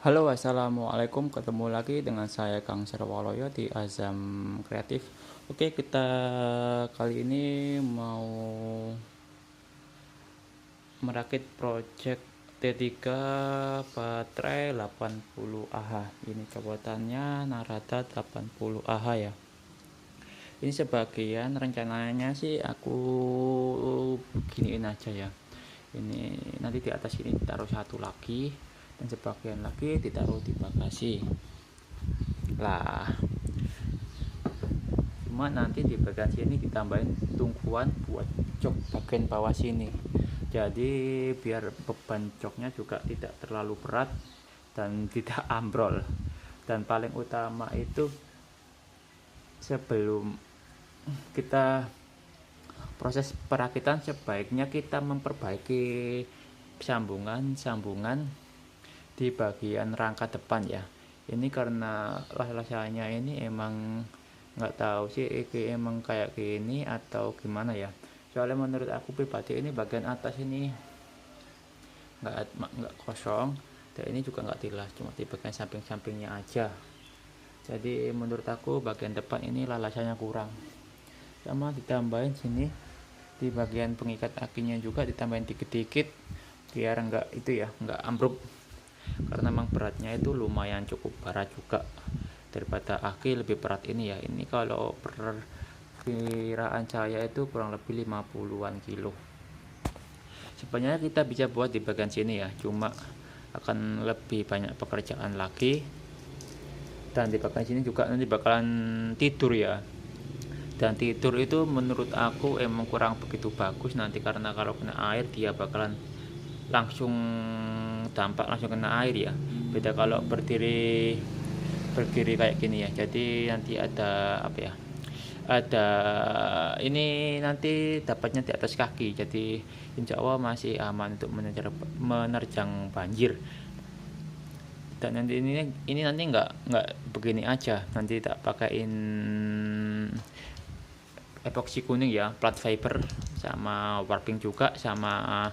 Halo, assalamualaikum. Ketemu lagi dengan saya Kang Serwaloyo di Azam Kreatif. Oke, kita kali ini mau merakit project T3 baterai 80 Ah. Ini cobotannya Narada 80 Ah ya. Ini sebagian rencananya sih aku giniin aja ya. Ini nanti di atas ini ditaruh satu lagi dan sebagian lagi ditaruh di bagasi. Lah, cuma nanti di bagian sini ditambahin tungkuan buat jok bagian bawah sini, jadi biar beban joknya juga tidak terlalu berat dan tidak ambrol. Dan paling utama itu, sebelum kita proses perakitan, sebaiknya kita memperbaiki sambungan di bagian rangka depan ya. Ini karena rasanya ini emang nggak tahu sih ini emang kayak gini atau gimana ya. Soalnya menurut aku pribadi ini bagian atas ini nggak kosong, dan ini juga nggak tilas, cuma di bagian samping-sampingnya aja. Jadi menurut aku bagian depan ini lalasannya kurang. Sama ditambahin sini di bagian pengikat akinya juga ditambahin dikit-dikit biar nggak itu ya, nggak ambruk, karena memang beratnya itu lumayan cukup berat juga, daripada aki lebih berat ini ya. Ini kalau perkiraan saya itu kurang lebih 50-an kilo. Sebenarnya kita bisa buat di bagian sini ya, cuma akan lebih banyak pekerjaan lagi. Dan di bagian sini juga nanti bakalan tidur ya, dan tidur itu menurut aku emang kurang begitu bagus nanti, karena kalau kena air dia bakalan langsung dampak langsung kena air ya. Beda kalau berdiri berdiri kayak gini ya, jadi nanti ada apa ya, ada ini nanti dapatnya di atas kaki, jadi insya Allah masih aman untuk menerjang banjir. Dan nanti ini nanti nggak begini aja, nanti tak pakaiin epoxy kuning ya, plat fiber sama warping juga, sama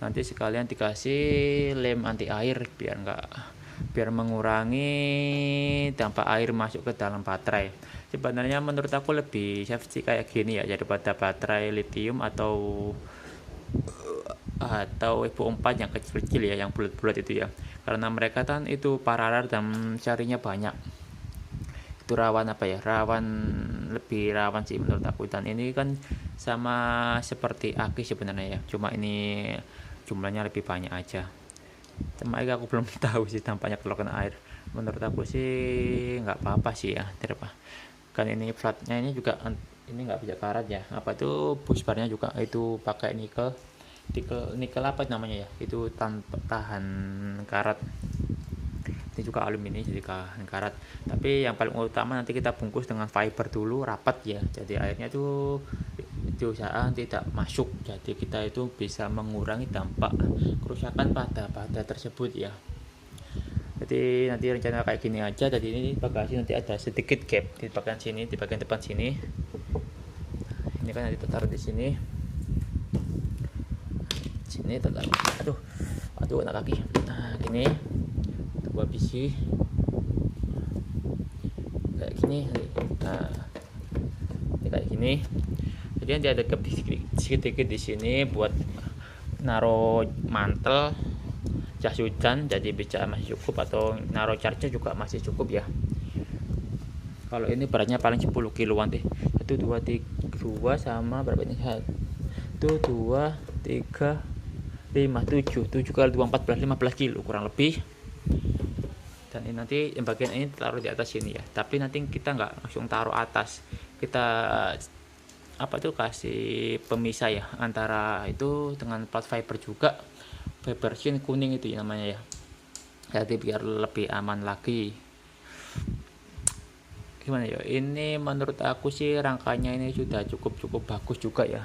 nanti sekalian dikasih lem anti air biar mengurangi dampak air masuk ke dalam baterai. Sebenarnya menurut aku lebih safety kayak gini ya daripada baterai lithium atau Evo 4 yang kecil-kecil ya, yang bulat-bulat itu ya, karena mereka kan itu paralel dan carinya banyak. Itu rawan apa ya, lebih rawan sih menurut aku. Dan ini kan sama seperti aki sebenarnya ya, cuma ini jumlahnya lebih banyak aja. Cuma aku belum tahu sih dampaknya kalau kena air. Menurut aku sih nggak apa-apa sih ya, tidak apa. Kan ini flatnya ini juga, ini nggak bisa karat ya, apa itu busbarnya juga itu pakai nikel nikel apa namanya ya, itu tahan karat. Ini juga aluminium jadi karat. Tapi yang paling utama nanti kita bungkus dengan fiber dulu rapat ya, jadi airnya tuh diusahakan tidak masuk, jadi kita itu bisa mengurangi dampak kerusakan pada tersebut ya. Jadi nanti rencana kayak gini aja. Jadi ini bagasi nanti ada sedikit gap di bagian sini, di bagian depan sini. Ini kan nanti taruh di sini, taruh. Aduh anak kaki. Nah gini, dua biji kayak gini. Nah ini kayak gini. Jadi nanti ada gap sedikit di sini buat naruh mantel jas hujan, jadi bisa masih cukup, atau naruh charger juga masih cukup ya. Kalau ini beratnya paling 10 kiloan deh. 1 2 3 2 sama berapa ini? 1 2 3 5 7 kali 2 14 15 kilo kurang lebih. Dan ini nanti yang bagian ini taruh di atas sini ya, tapi nanti kita nggak langsung taruh atas, kita apa tuh kasih pemisah ya antara itu dengan plat fiber juga, fiber shin kuning itu ya namanya ya, jadi biar lebih aman lagi. Gimana ya, ini menurut aku sih rangkanya ini sudah cukup bagus juga ya.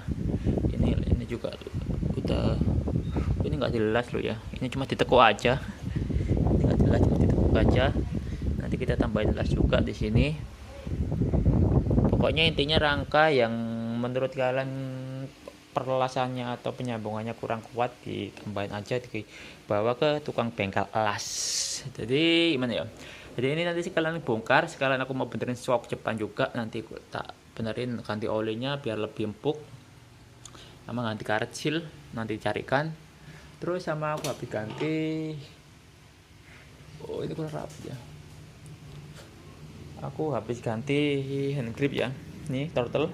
Ini juga udah, ini nggak jelas loh ya, ini cuma ditekuk aja, ini nggak jelas, cuma ditekuk aja. Nanti kita tambahin jelas juga di sini. Pokoknya intinya rangka yang menurut kalian perlasannya atau penyambungannya kurang kuat, ditambahin aja, dibawa ke tukang bengkel elas. Jadi gimana ya, jadi ini nanti sekalian bongkar, sekalian aku mau benerin shock Jepang juga, nanti aku tak benerin ganti olinya biar lebih empuk, sama ganti karet seal nanti carikan. Terus sama aku habis ganti, oh ini kurang rapi ya, aku habis ganti hand grip ya, nih turtle.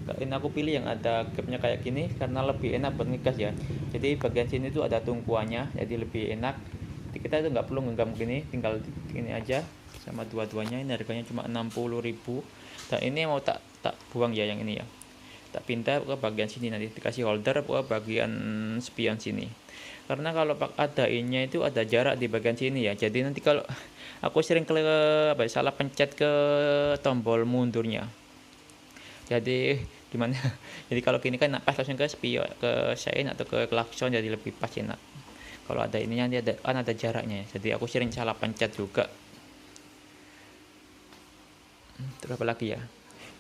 Ini aku pilih yang ada gapnya kayak gini karena lebih enak buat ngegas ya. Jadi bagian sini tuh ada tungkuannya, jadi lebih enak. Jadi kita itu nggak perlu genggam gini, tinggal ini aja. Sama dua-duanya ini harganya cuma 60.000. Dan ini mau tak buang ya yang ini ya, tak pindah ke bagian sini, nanti dikasih holder ke bagian spion sini. Karena kalau ada ininya itu ada jarak di bagian sini ya, jadi nanti kalau aku sering salah pencet ke tombol mundurnya, jadi gimana jadi kalau gini kan pas langsung ke spion, ke sein atau ke klakson, jadi lebih pas enak. Kalau ada ininya nanti ada jaraknya ya, jadi aku sering salah pencet juga. Terus apa lagi ya,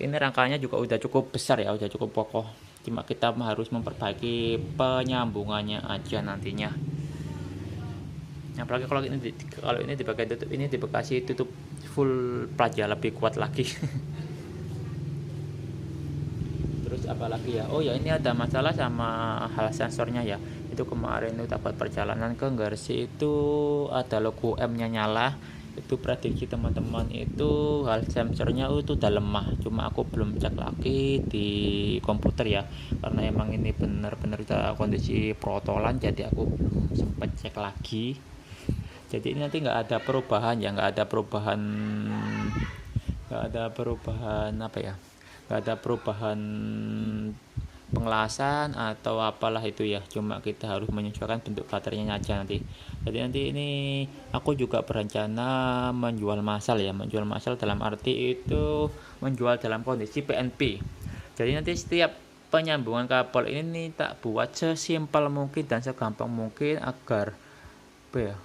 ini rangkanya juga udah cukup besar ya, udah cukup kokoh, cuma kita harus memperbaiki penyambungannya aja nantinya. Apalagi kalau ini dipakai tutup, ini dikasih tutup full pelajar lebih kuat lagi. Terus apalagi ya, oh ya ini ada masalah sama hal sensornya ya. Itu kemarin itu dapat perjalanan ke Garsi itu ada logo M-nya nyala. Itu prediksi teman-teman itu hal sensornya itu udah lemah, cuma aku belum cek lagi di komputer ya, karena emang ini benar-benar kondisi protolan, jadi aku belum sempat cek lagi. Jadi ini nanti nggak ada perubahan ya, nggak ada perubahan apa ya, nggak ada perubahan pengelasan atau apalah itu ya, cuma kita harus menyesuaikan bentuk baterainya aja nanti. Jadi nanti ini aku juga berencana menjual massal ya, menjual massal dalam arti itu menjual dalam kondisi PNP. Jadi nanti setiap penyambungan kabel ini tak buat sesimpel mungkin dan segampang mungkin agar apa ya,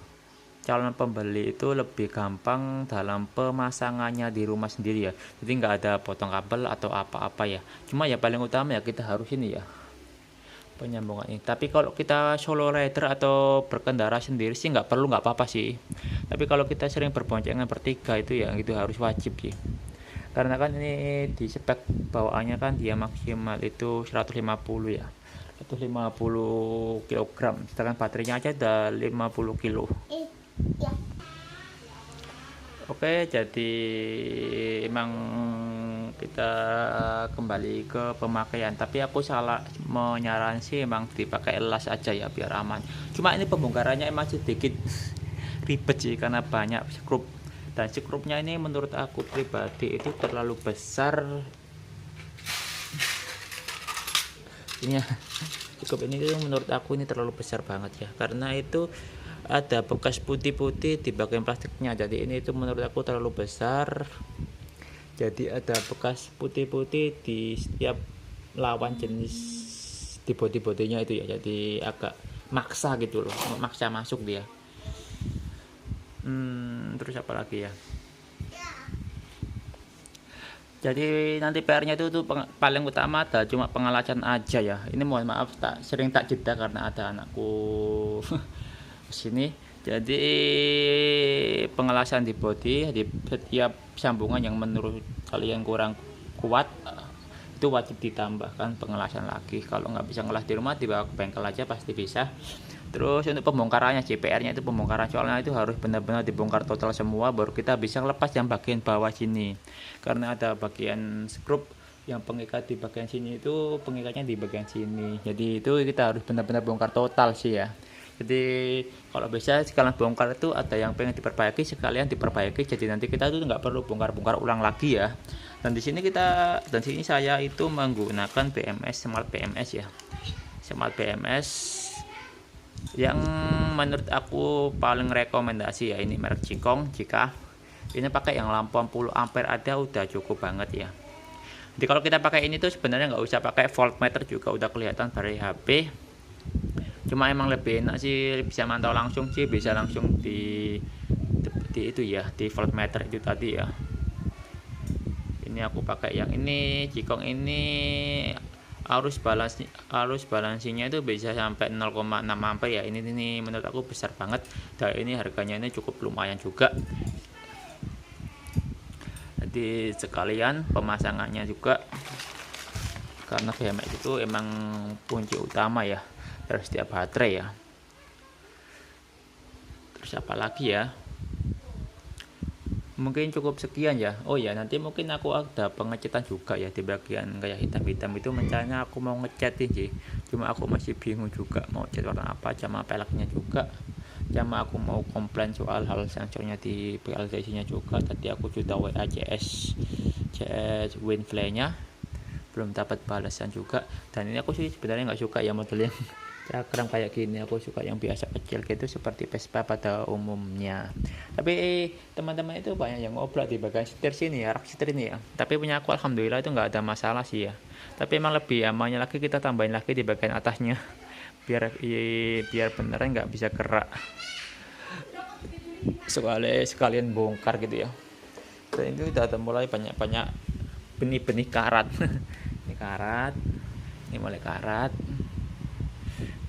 calon pembeli itu lebih gampang dalam pemasangannya di rumah sendiri ya. Jadi nggak ada potong kabel atau apa-apa ya, cuma ya paling utama ya kita harus ini ya, penyambungan ini. Tapi kalau kita solo rider atau berkendara sendiri sih nggak apa-apa sih, tapi kalau kita sering berboncengan bertiga itu ya itu harus wajib sih, karena kan ini di spek bawaannya kan dia maksimal itu 150 ya, 150 kg, sedangkan baterainya aja udah 50 kilo. Oke, jadi emang kita kembali ke pemakaian, tapi aku salah menyaran sih emang dipakai las aja ya biar aman. Cuma ini pembongkarannya emang sedikit ribet sih karena banyak skrup, dan skrupnya ini menurut aku pribadi itu terlalu besar. Ini ya, cukup ini tuh menurut aku ini terlalu besar banget ya, karena itu ada bekas putih-putih di bagian plastiknya, jadi ini itu menurut aku terlalu besar. Jadi ada bekas putih-putih di setiap lawan jenis di body-bodinya itu ya, jadi agak maksa gitu loh, maksa masuk dia. Terus apa lagi ya, jadi nanti PR-nya itu tuh paling utama ada cuma pengelasan aja ya. Ini mohon maaf sering tak jeda karena ada anakku sini. Jadi pengelasan di body di setiap sambungan yang menurut kalian kurang kuat itu wajib ditambahkan pengelasan lagi. Kalau nggak bisa ngelas di rumah dibawa ke bengkel aja pasti bisa. Terus untuk pembongkarannya CPR-nya itu pembongkaran, soalnya itu harus benar-benar dibongkar total semua baru kita bisa lepas yang bagian bawah sini, karena ada bagian skrup yang pengikat di bagian sini, itu pengikatnya di bagian sini, jadi itu kita harus benar-benar bongkar total sih ya. Jadi kalau bisa sekalian bongkar itu ada yang pengen diperbaiki sekalian diperbaiki, jadi nanti kita tuh nggak perlu bongkar-bongkar ulang lagi ya. Dan di sini saya itu menggunakan BMS Smart BMS ya, Smart BMS yang menurut aku paling rekomendasi ya, ini merek Cikong. Jika ini pakai yang lampu 60 ampere ada udah cukup banget ya. Jadi kalau kita pakai ini tuh sebenarnya nggak usah pakai voltmeter juga udah kelihatan dari HP. Cuma emang lebih enak sih, bisa mantau langsung sih, bisa langsung di itu ya, di voltmeter itu tadi ya. Ini aku pakai yang ini Cikong ini arus balansinya itu bisa sampai 0,6 ampere ya. Ini menurut aku besar banget, dan ini harganya ini cukup lumayan juga. Jadi sekalian pemasangannya juga, karena BMX itu emang kunci utama ya dari setiap baterai ya. Terus apa lagi ya, mungkin cukup sekian ya. Oh ya, nanti mungkin aku ada pengecetan juga ya, di bagian kayak hitam-hitam itu mencanya aku mau ngecat sih, cuma aku masih bingung juga mau cat warna apa, sama peleknya juga, sama aku mau komplain soal hal sensornya di PLDC nya juga. Tadi aku sudah WA CS Winfly nya, belum dapat balasan juga. Dan ini aku sih sebenarnya nggak suka ya model yang cakram kayak gini, aku suka yang biasa kecil gitu seperti Vespa pada umumnya. Tapi teman-teman itu banyak yang ngobrol di bagian setir sini ya, rak setir ini ya. Tapi punya aku alhamdulillah itu nggak ada masalah sih ya. Tapi emang lebih amannya lagi kita tambahin lagi di bagian atasnya, biar beneran nggak bisa kerak, soalnya sekalian bongkar gitu ya. Dan itu udah ada mulai banyak-banyak benih-benih karat. Ini karat, ini mulai karat.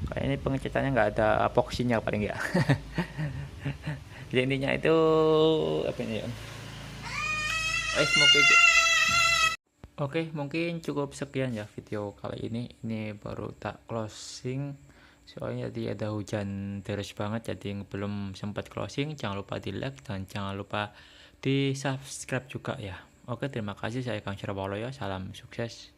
Kayak ini pengecatannya nggak ada epoksinya paling ya. Jadi intinya itu apa ini ya? Mungkin cukup sekian ya video kali ini. Ini baru tak closing, soalnya tadi ada hujan deras banget, jadi belum sempat closing. Jangan lupa di like dan jangan lupa di subscribe juga ya. Oke, terima kasih, saya Kang Syarabalo ya. Salam sukses.